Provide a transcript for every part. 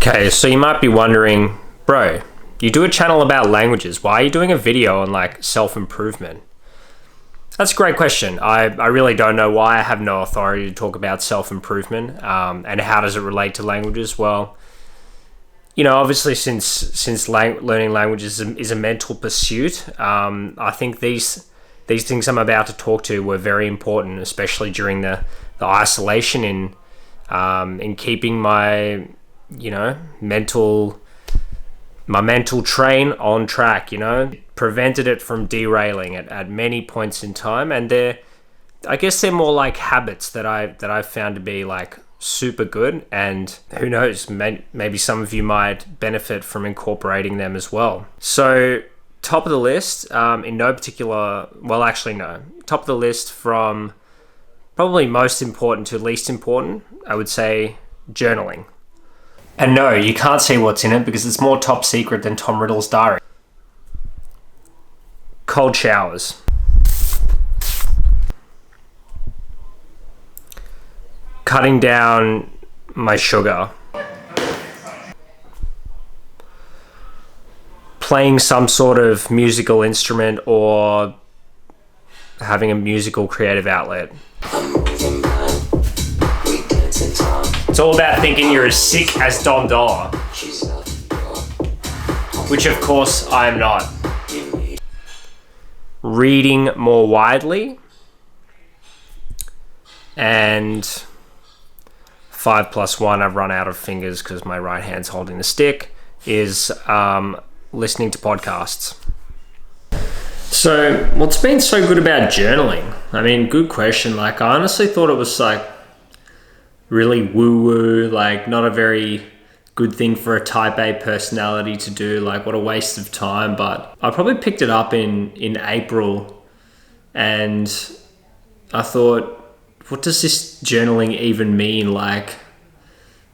Okay, so you might be wondering, bro, you do a channel about languages. Why are you doing a video on like self-improvement? That's a great question. I really don't know why. I have no authority to talk about self-improvement. And how does it relate to languages? Well, obviously since learning languages is a mental pursuit, I think these things I'm about to talk to were very important, especially during the isolation in keeping my mental train on track, prevented it from derailing at many points in time. And I guess they're more like habits that I've found to be like super good, and who knows, maybe some of you might benefit from incorporating them as well. So top of the list, in no particular, well, actually no, top of the list from probably most important to least important, I would say journaling. And no, you can't see what's in it because it's more top secret than Tom Riddle's diary. Cold showers. Cutting down my sugar. Playing some sort of musical instrument or having a musical creative outlet. It's all about thinking you're as sick as Dom Dollar, which of course I am not. Reading more widely, and 5 plus 1, I've run out of fingers because my right hand's holding the stick, is listening to podcasts. So what's been so good about journaling? I mean, good question. Like, I honestly thought it was like really woo-woo, like not a very good thing for a type A personality to do, like what a waste of time. But I probably picked it up in April, and I thought, what does this journaling even mean? Like,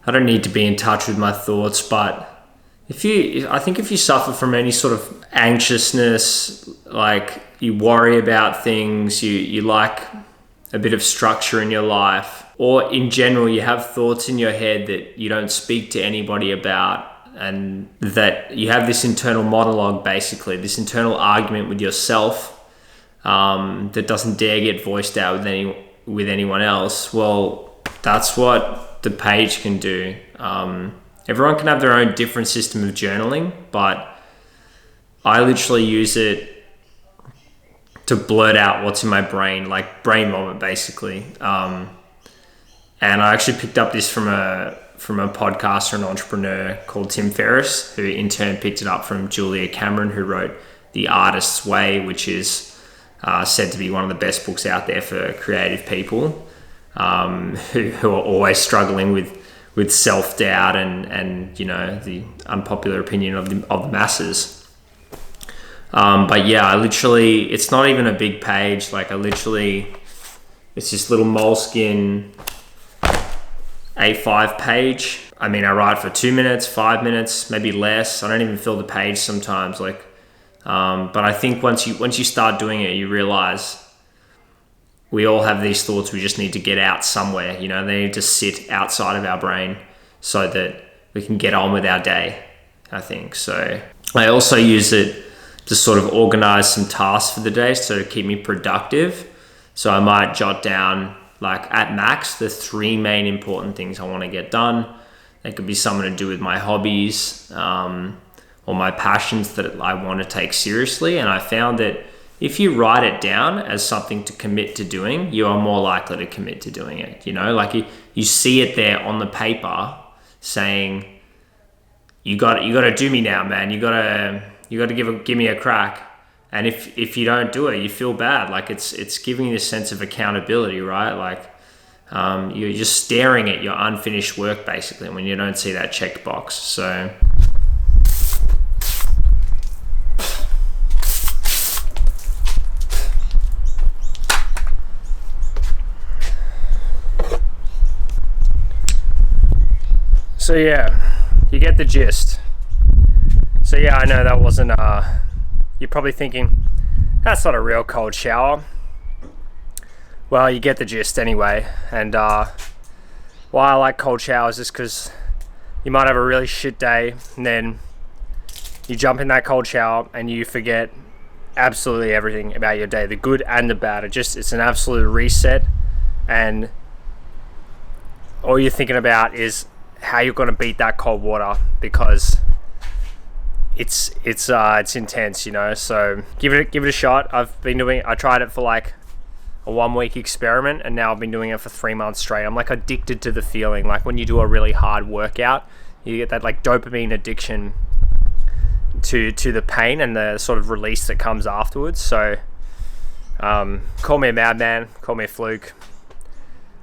I don't need to be in touch with my thoughts, but I think if you suffer from any sort of anxiousness, like you worry about things, you like a bit of structure in your life, or in general you have thoughts in your head that you don't speak to anybody about, and that you have this internal monologue, basically this internal argument with yourself, that doesn't dare get voiced out with anyone else. Well, that's what the page can do. Everyone can have their own different system of journaling, but I literally use it to blurt out what's in my brain, like brain vomit, basically. And I actually picked up this from a podcaster and entrepreneur called Tim Ferriss, who in turn picked it up from Julia Cameron, who wrote The Artist's Way, which is said to be one of the best books out there for creative people, who are always struggling with self-doubt and the unpopular opinion of the masses. But yeah, it's not even a big page. Like it's this little Moleskine A5 page. I mean, I write for 2 minutes, 5 minutes, maybe less. I don't even fill the page sometimes. But I think once you start doing it, you realize we all have these thoughts. We just need to get out somewhere. They need to sit outside of our brain so that we can get on with our day, I think. So I also use it to sort of organize some tasks for the day, so to keep me productive. So I might jot down, like at max, the 3 main important things I want to get done. It could be something to do with my hobbies, or my passions that I want to take seriously. And I found that if you write it down as something to commit to doing, you are more likely to commit to doing it. Like you see it there on the paper saying, you got to do me now, man. You got to give me a crack. And if you don't do it, you feel bad. Like it's giving you a sense of accountability, right? Like you're just staring at your unfinished work, basically, when you don't see that checked box. So yeah, you get the gist. So yeah, I know that wasn't, you're probably thinking, that's not a real cold shower. Well, you get the gist anyway. And why I like cold showers is because you might have a really shit day, and then you jump in that cold shower and you forget absolutely everything about your day, the good and the bad. It's an absolute reset, and all you're thinking about is how you're going to beat that cold water, because it's intense, you know. So give it a shot. I tried it for like a 1 week experiment, and now I've been doing it for 3 months straight. I'm like addicted to the feeling. Like when you do a really hard workout, you get that like dopamine addiction to the pain and the sort of release that comes afterwards. So call me a madman, call me a fluke,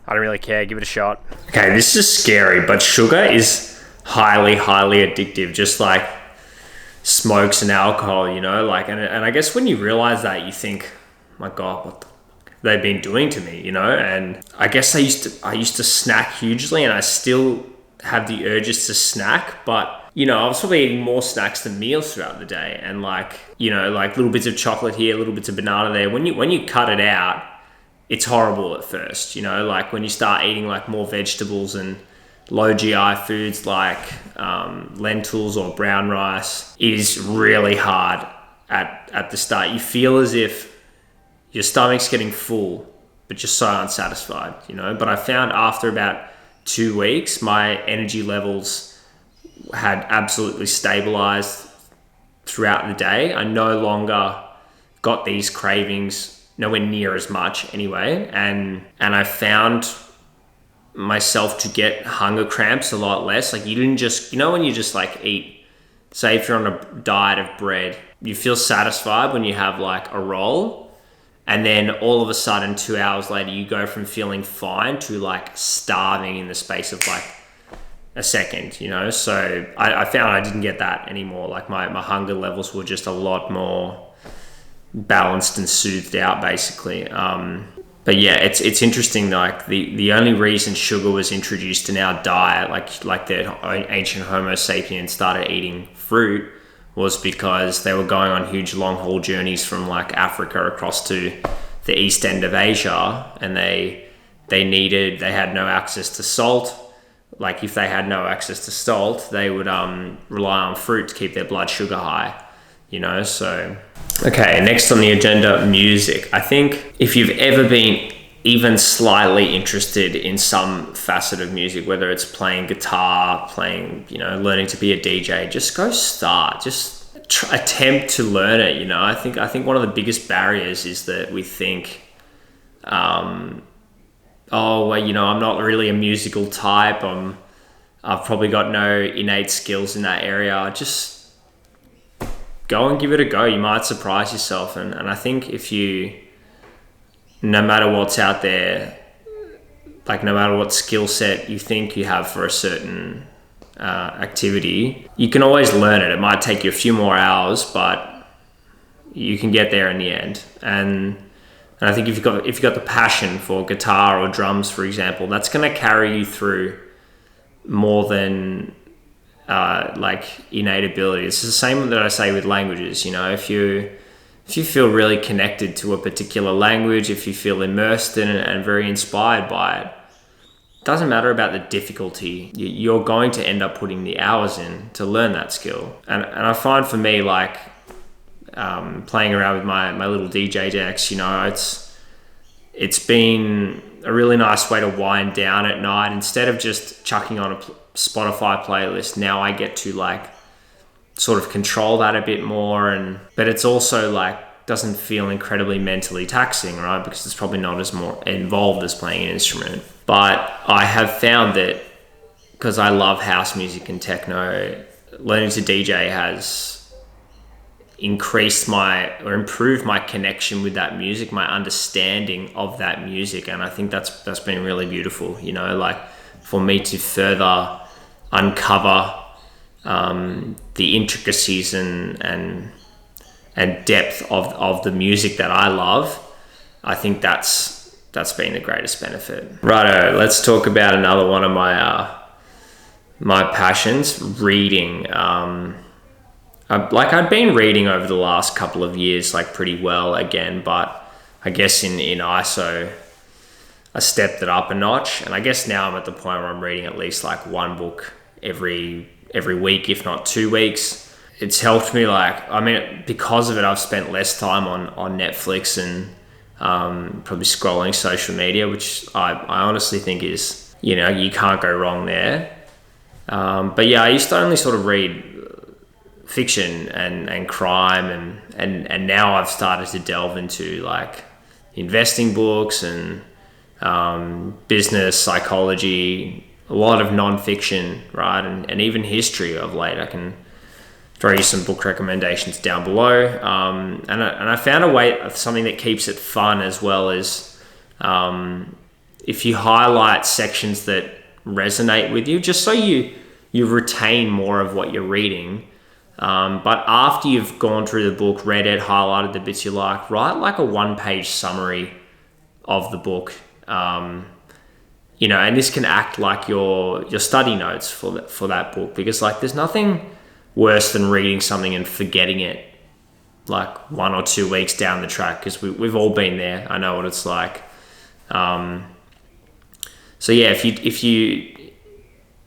I don't really care. Give it a shot. Okay, this is scary, but sugar is highly addictive, just like smokes and alcohol, you know. Like, and I guess when you realize that, you think, my God, what the fuck have they been doing to me, you know? And I guess I used to snack hugely, and I still have the urges to snack, but you know, I was probably eating more snacks than meals throughout the day, and like, you know, like little bits of chocolate here, little bits of banana there. When you cut it out, it's horrible at first, you know, like when you start eating like more vegetables and low GI foods like lentils or brown rice, is really hard at the start. You feel as if your stomach's getting full, but you're so unsatisfied, you know. But I found after about 2 weeks, my energy levels had absolutely stabilized throughout the day. I no longer got these cravings, nowhere near as much anyway, and I found myself to get hunger cramps a lot less. Like, you didn't just, you know, when you just like eat, say if you're on a diet of bread, you feel satisfied when you have like a roll, and then all of a sudden 2 hours later you go from feeling fine to like starving in the space of like a second, you know. So I found I didn't get that anymore. Like my hunger levels were just a lot more balanced and soothed out, basically. But yeah, it's interesting. Like the only reason sugar was introduced in our diet, like the ancient Homo sapiens started eating fruit, was because they were going on huge long haul journeys from like Africa across to the east end of Asia, and they had no access to salt. Like if they had no access to salt, they would rely on fruit to keep their blood sugar high, you know. So okay, next on the agenda, music. I think if you've ever been even slightly interested in some facet of music, whether it's playing guitar, playing, you know, learning to be a DJ, just go start. Just attempt to learn it, you know. I think one of the biggest barriers is that we think, oh, well, you know, I'm not really a musical type. I've probably got no innate skills in that area. Just go and give it a go. You might surprise yourself. And I think if you, no matter what's out there, like no matter what skill set you think you have for a certain activity, you can always learn it. It might take you a few more hours, but you can get there in the end. And I think if you've got the passion for guitar or drums, for example, that's going to carry you through more than like innate ability. It's the same that I say with languages. You know, if you feel really connected to a particular language, if you feel immersed in it and very inspired by it, doesn't matter about the difficulty. You're going to end up putting the hours in to learn that skill. And I find for me, like, playing around with my little DJ decks, you know, it's been a really nice way to wind down at night. Instead of just chucking on a Spotify playlist, now I get to like sort of control that a bit more, but it's also like doesn't feel incredibly mentally taxing, right? Because it's probably not as more involved as playing an instrument. But I have found that because I love house music and techno, learning to DJ has increased improved my connection with that music, my understanding of that music. And I think that's been really beautiful, you know, like for me to further uncover the intricacies and depth of the music that I love. I think that's been the greatest benefit. Righto, let's talk about another one of my passions, reading. I'd been reading over the last couple of years, like pretty well again, but I guess in ISO, I stepped it up a notch. And I guess now I'm at the point where I'm reading at least like one book every week, if not 2 weeks. It's helped me, because of it, I've spent less time on Netflix and probably scrolling social media, which I honestly think is, you can't go wrong there. But yeah, I used to only sort of read fiction and crime, and now I've started to delve into like investing books and business psychology, a lot of non-fiction, right, and even history of late. I can throw you some book recommendations down below, and I found a way of something that keeps it fun, as well as if you highlight sections that resonate with you, just so you retain more of what you're reading. But after you've gone through the book, read it, highlighted the bits you like, write like a 1-page summary of the book. And this can act like your study notes for that book, because like there's nothing worse than reading something and forgetting it like 1 or 2 weeks down the track, because we've all been there. I know what it's like. So yeah, if you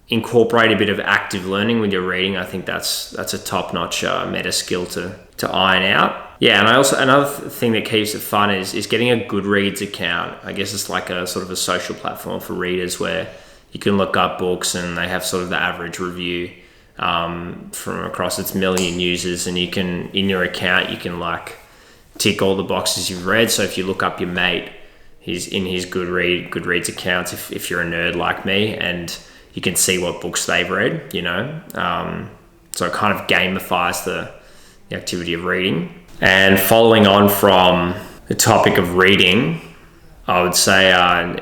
incorporate a bit of active learning with your reading, I think that's a top-notch meta skill to iron out. Yeah, and another thing that keeps it fun is getting a Goodreads account. I guess it's like a sort of a social platform for readers where you can look up books and they have sort of the average review from across its million users, and you can, in your account, you can like tick all the boxes you've read. So if you look up your mate, he's in his Goodreads account, if you're a nerd like me, and you can see what books they've read, so it kind of gamifies the activity of reading. And following on from the topic of reading, I would say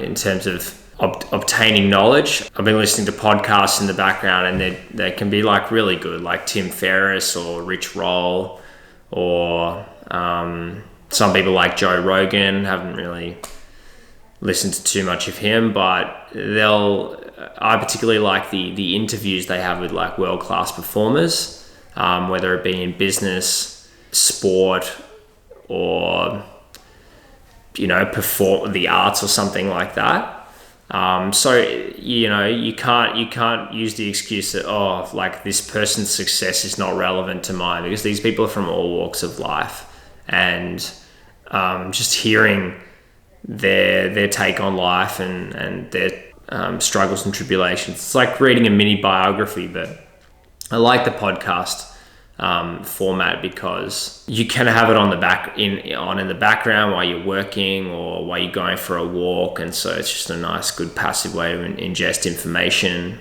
in terms of obtaining knowledge, I've been listening to podcasts in the background, and they can be like really good, like Tim Ferriss or Rich Roll, or some people like Joe Rogan. Haven't really listened to too much of him, but I particularly like the interviews they have with like world-class performers, whether it be in business, sport, or perform the arts or something like that. So you can't use the excuse that like this person's success is not relevant to mine, because these people are from all walks of life, and just hearing their take on life and their struggles and tribulations, it's like reading a mini biography. But I like the podcast format, because you can have it on in the background while you're working or while you're going for a walk, and so it's just a nice, good passive way to ingest information.